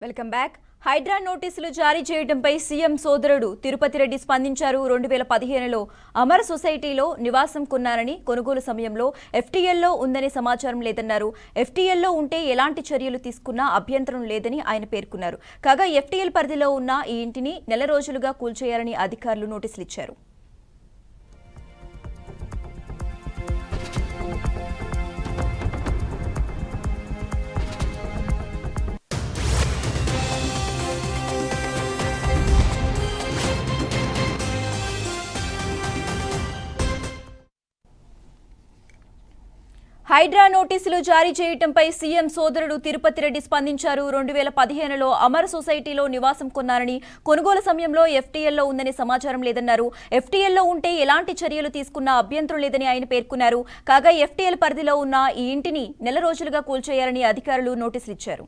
Welcome back. Hydraa నోటీసులు జారీ చేయడంపై సీఎం సోదరుడు తిరుపతి రెడ్డి స్పందించారు. 2015లో అమర్ సొసైటీలో నివాసం కొన్నారని, కొనుగోలు సమయంలో ఎఫ్టీఎల్లో ఉందనే సమాచారం లేదన్నారు. ఎఫ్టీఎల్లో ఉంటే ఎలాంటి చర్యలు తీసుకున్నా అభ్యంతరం లేదని ఆయన పేర్కొన్నారు. కాగా ఎఫ్టీఎల్ పరిధిలో ఉన్న ఈ ఇంటిని నెల రోజులుగా కూల్చేయాలని అధికారులు నోటీసులు ఇచ్చారు. హైడ్రా నోటీసులు జారీ చేయడంపై సీఎం సోదరుడు తిరుపతి రెడ్డి స్పందించారు. 2015లో అమర్ సొసైటీలో నివాసం కొన్నారని, కొనుగోలు సమయంలో ఎఫ్టీఎల్లో ఉందనే సమాచారం లేదన్నారు. ఎఫ్టీఎల్లో ఉంటే ఎలాంటి చర్యలు తీసుకున్నా అభ్యంతరం లేదని ఆయన పేర్కొన్నారు. కాగా ఎఫ్టీఎల్ పరిధిలో ఉన్న ఈ ఇంటిని నెల రోజులుగా కూల్చేయాలని అధికారులు నోటీసులు ఇచ్చారు.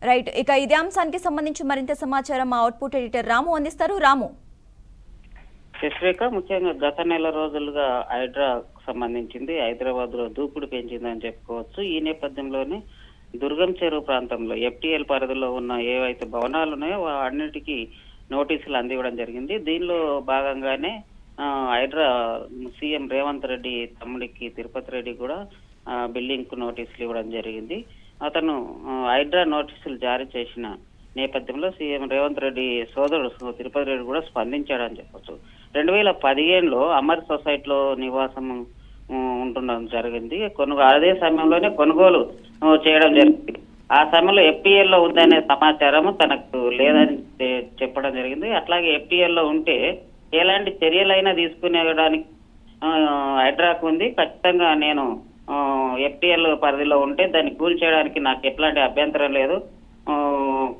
రైట్, ఇక ఇదే అంశానికి సంబంధించి మరింత సమాచారం మా అవుట్పుట్ ఎడిటర్ రాము అందిస్తారు. రాము. శశిరేఖ, ముఖ్యంగా గత నెల రోజులుగా హైడ్రా సంబంధించింది హైదరాబాద్ లో దూకుడు పెంచిందని చెప్పుకోవచ్చు. ఈ నేపథ్యంలోనే దుర్గం చెరువు ప్రాంతంలో ఎఫ్టీఎల్ పరిధిలో ఉన్న ఏవైతే భవనాలు ఉన్నాయో అన్నిటికీ నోటీసులు అందివ్వడం జరిగింది. దీనిలో భాగంగానే హైడ్రా సీఎం రేవంత్ రెడ్డి తమ్ముడికి తిరుపతి రెడ్డి కూడా బిల్డింగ్ కు నోటీసులు ఇవ్వడం జరిగింది. అతను హైడ్రా నోటీసులు జారీ చేసిన నేపథ్యంలో సీఎం రేవంత్ రెడ్డి సోదరుడు తిరుపతి రెడ్డి కూడా స్పందించాడని చెప్పొచ్చు. 2015లో అమర్ సొసైటీలో నివాసం ఉండడం జరిగింది. అదే సమయంలోనే కొనుగోలు చేయడం జరిగింది. ఆ సమయంలో ఎఫ్టీఎల్లో ఉందనే సమాచారం తనకు లేదని చెప్పడం జరిగింది. అట్లాగే ఎఫ్టీఎల్లో ఉంటే ఎలాంటి చర్యలైనా తీసుకునేడానికి హైడ్రాకు ఉంది. ఖచ్చితంగా నేను ఎఫ్టీఎల్ పరిధిలో ఉంటే దాన్ని కూల్చేయడానికి నాకు ఎట్లాంటి అభ్యంతరం లేదు,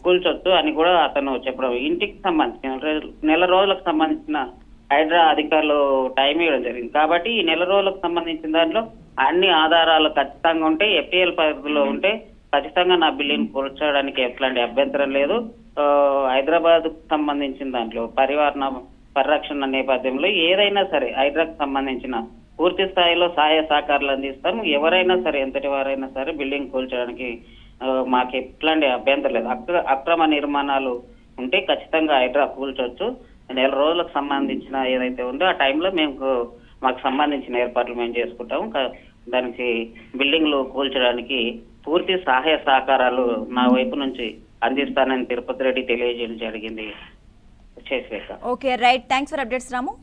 కూల్చొచ్చు అని కూడా అతను చెప్పడం. ఇంటికి సంబంధించిన నెల రోజులకు సంబంధించిన హైడ్రా అధికారులు టైం ఇవ్వడం జరిగింది. కాబట్టి ఈ నెల రోజులకు సంబంధించిన దాంట్లో అన్ని ఆధారాలు ఖచ్చితంగా ఉంటే ఎఫ్టీఎల్ పరిధిలో ఉంటే ఖచ్చితంగా నా బిల్లుని కూల్చడానికి ఎట్లాంటి అభ్యంతరం లేదు. హైదరాబాద్ కు సంబంధించిన దాంట్లో పరిరక్షణ నేపథ్యంలో ఏదైనా సరే హైడ్రాకు సంబంధించిన పూర్తి స్థాయిలో సహాయ సహకారాలు అందిస్తాం. ఎవరైనా సరే, ఎంతటి వారైనా సరే బిల్డింగ్ కూల్చడానికి మాకు ఎట్లాంటి అభ్యంతరం లేదు. అక్రమ నిర్మాణాలు ఉంటే ఖచ్చితంగా హైడ్రా కూల్చొచ్చు. నెల రోజులకు సంబంధించిన ఏదైతే ఉందో ఆ టైంలో మాకు సంబంధించిన ఏర్పాట్లు మేము చేసుకుంటాము. దానికి బిల్డింగ్లు కూల్చడానికి పూర్తి సహాయ సహకారాలు నా వైపు నుంచి అందిస్తానని తిరుపతి రెడ్డి తెలియజేయడం జరిగింది. Okay, right, thanks for updates Ramu.